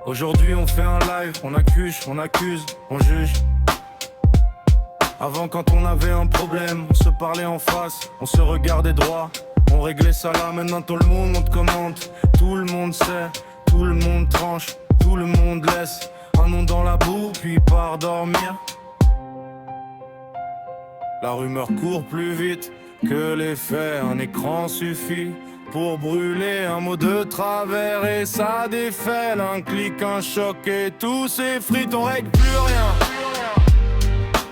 Aujourd'hui on fait un live, on accuse, on juge. Avant quand on avait un problème, on se parlait en face, on se regardait droit. On réglait ça là, maintenant tout le monde commente. Tout le monde sait, tout le monde tranche, tout le monde laisse un nom dans la boue puis part dormir. La rumeur court plus vite que les faits, un écran suffit pour brûler un mot de travers et ça défait. Un clic, un choc et tout s'effrite, on règle plus rien.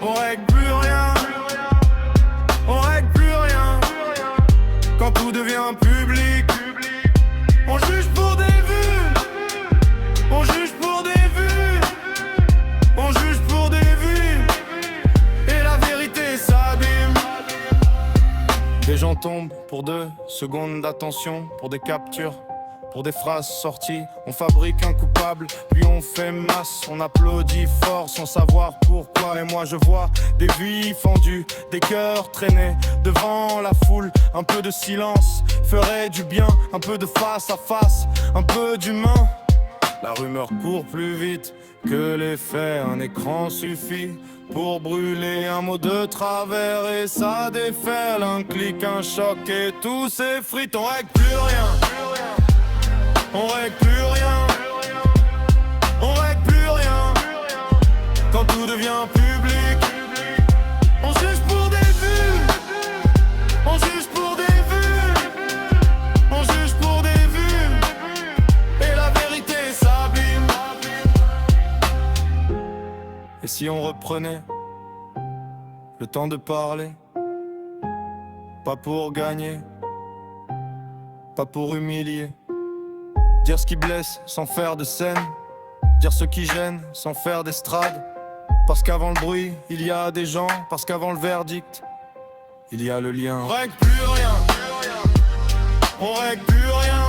On règle plus rien. On règle plus rien. Quand tout devient public, on juge pour des vues. On juge pour des vues. On juge pour des vues. Et la vérité s'abîme. Des gens tombent pour 2 secondes d'attention, pour des captures, pour des phrases sorties. On fabrique un coupable, puis on fait masse. On applaudit fort sans savoir pourquoi. Et moi je vois des vies fendues, des cœurs traînés devant la foule. Un peu de silence ferait du bien, un peu de face à face, un peu d'humain. La rumeur court plus vite que les faits, un écran suffit pour brûler un mot de travers et ça défait. Un clic, un choc et tout s'effrite, on règle plus rien. On règle plus rien. On règle plus rien. Quand tout devient public, on juge pour des vues. On juge pour des vues. On juge pour des vues. Et la vérité s'abîme. Et si on reprenait le temps de parler, pas pour gagner, pas pour humilier, dire ce qui blesse sans faire de scène, dire ce qui gêne sans faire d'estrade. Parce qu'avant le bruit, il y a des gens, parce qu'avant le verdict, il y a le lien. On règle plus rien. On règle plus rien.